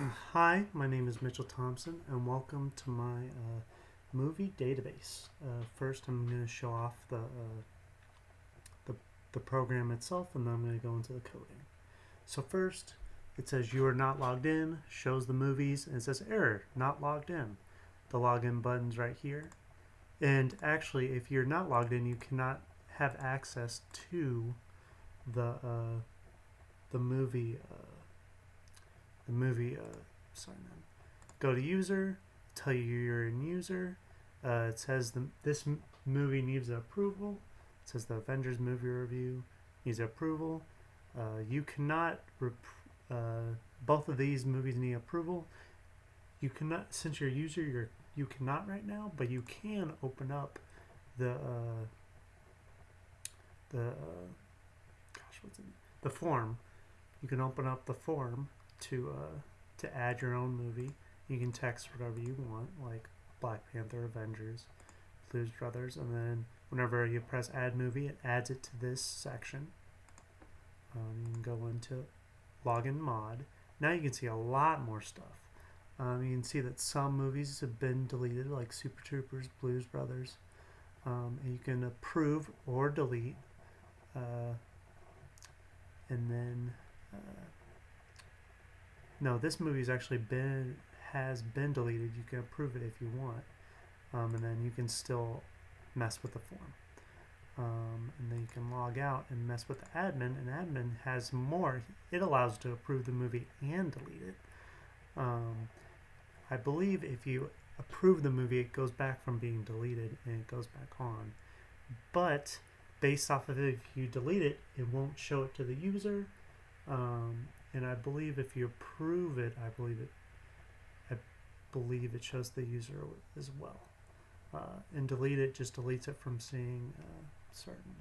Hi, my name is Mitchell Thompson, and welcome to my movie database. First, I'm going to show off the the program itself, and then I'm going to go into the coding. So first, it says you are not logged in, shows the movies, and it says error, not logged in. The login button's right here. And actually, if you're not logged in, you cannot have access to the uh, the movie sign in. Go to user, tell you you're in user. It says this movie needs approval. It says the Avengers movie review needs approval. You cannot both of these movies need approval. You cannot, since you're a user, you cannot right now, but you can open up the gosh, what's it? The form. You can open up the form to add your own movie. You can text whatever you want, like Black Panther, Avengers, Blues Brothers, and then whenever you press Add Movie, it adds it to this section. You can go into Login Mod. Now you can see a lot more stuff. You can see that some movies have been deleted, like Super Troopers, Blues Brothers. And you can approve or delete. And then no, this movie's actually has been deleted. You can approve it if you want, and then you can still mess with the form. And then you can log out and mess with the admin. And admin has more. It allows you to approve the movie and delete it. I believe if you approve the movie, it goes back from being deleted and it goes back on. But based off of it, if you delete it, it won't show it to the user. And I believe if you approve it, I believe it shows the user as well. And delete it just deletes it from seeing certain.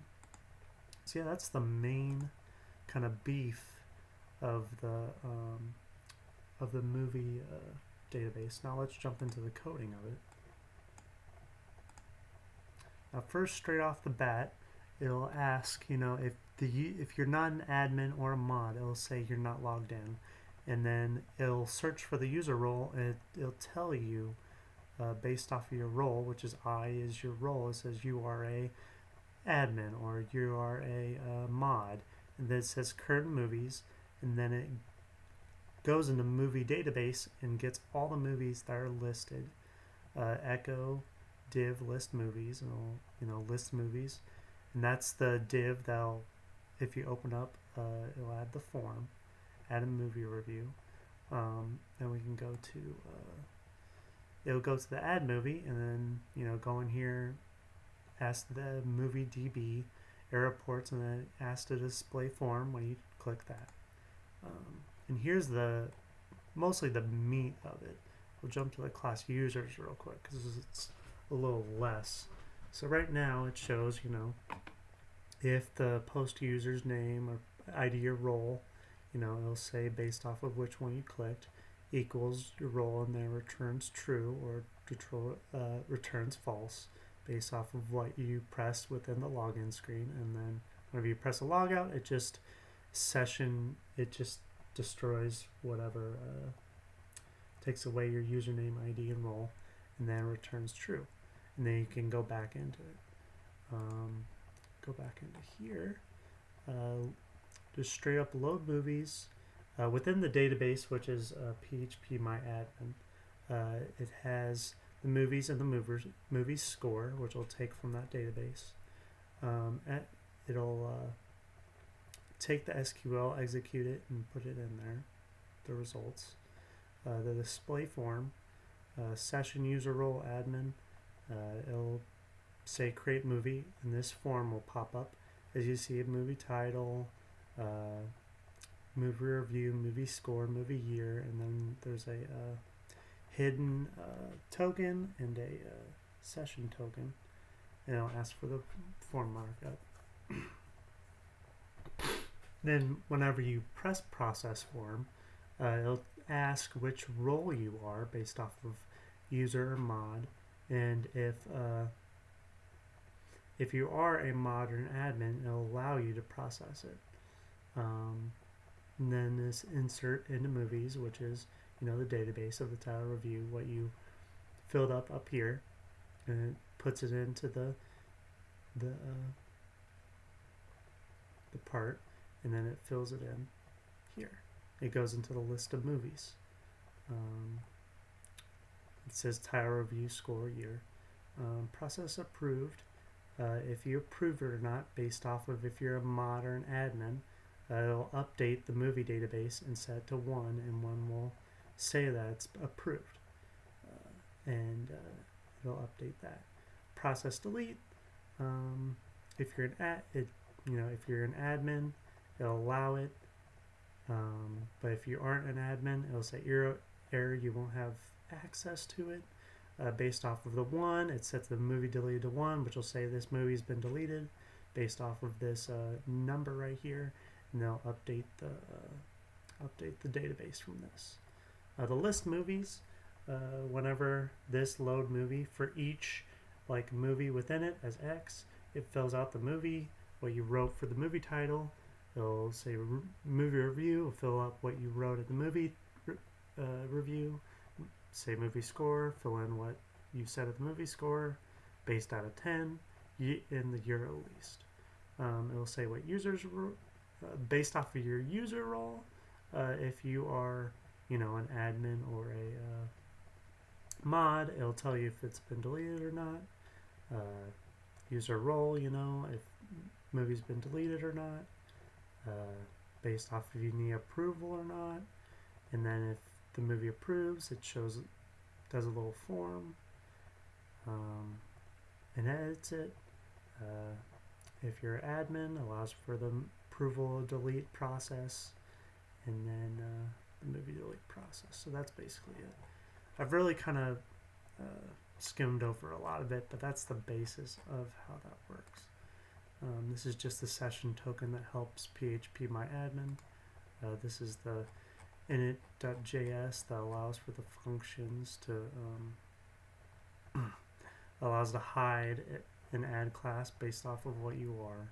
So yeah, that's the main kind of beef of the movie database. Now let's jump into the coding of it. Now first, straight off the bat, it'll ask, if you're not an admin or a mod, it'll say you're not logged in, and then it'll search for the user role, and it'll tell you based off of your role, which is I is your role. It says you are a admin or you are a mod, and then it says current movies, and then it goes into movie database and gets all the movies that are listed. Echo div list movies, and it'll list movies, and that's the div that'll, if you open up, it'll add the form, add a movie review. Then we can go to it'll go to the add movie, and then go in here, ask the movie DB error reports, and then ask to display form when you click that. And here's mostly the meat of it. We'll jump to the class users real quick because it's a little less. So right now it shows, if the post user's name or ID or role, it'll say based off of which one you clicked, equals your role, and then returns true or returns false based off of what you pressed within the login screen. And then whenever you press a logout, it just destroys whatever, takes away your username, ID, and role, and then returns true. And then you can go back into it. Go back into here. Just straight up load movies within the database, which is PHP My Admin. It has the movies and the movies score, which will take from that database. It'll take the SQL, execute it, and put it in there, the results. The display form, session user role admin, it'll say create movie, and this form will pop up as you see a movie title, movie review, movie score, movie year, and then there's a hidden token and a session token, and it'll ask for the form markup. Then whenever you press process form, it'll ask which role you are based off of user or mod, and if you are a mod or an admin, it'll allow you to process it. And then this insert into movies, which is, the database of the title review, what you filled up here, and it puts it into the the part, and then it fills it in here. It goes into the list of movies. It says title review score year. Process approved. If you approve it or not, based off of if you're a mod or an admin, it'll update the movie database and set it to 1, and 1 will say that it's approved. And it'll update that. Process delete. If you're if you're an admin, it'll allow it. But if you aren't an admin, it'll say error. You won't have access to it. Based off of the 1, it sets the movie deleted to 1, which will say this movie's been deleted based off of this number right here, and they'll update the database from this. The list movies, whenever this load movie for each movie within it as X, it fills out the movie, what you wrote for the movie title. It'll say movie review, it'll fill up what you wrote at the movie review. Say movie score, fill in what you said at the movie score, based out of 10, in the year released. It'll say what users, based off of your user role, if you are, an admin or a mod, it'll tell you if it's been deleted or not. User role, if movie's been deleted or not, based off if you need approval or not, and then if the movie approves, it does a little form, and edits it. If you're admin, allows for the approval delete process, and then the movie delete process. So that's basically it. I've really kind of skimmed over a lot of it, but that's the basis of how that works. This is just the session token that helps PHP my admin. This is the init.js that allows for the functions to allows to hide an add class based off of what you are.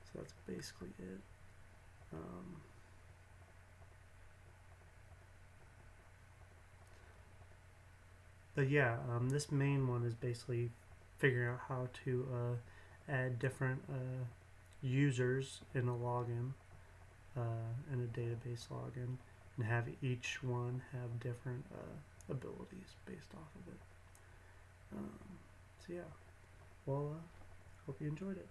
So that's basically it. But yeah, this main one is basically figuring out how to add different users in a login, in a database login, and have each one have different abilities based off of it. So yeah, well, hope you enjoyed it.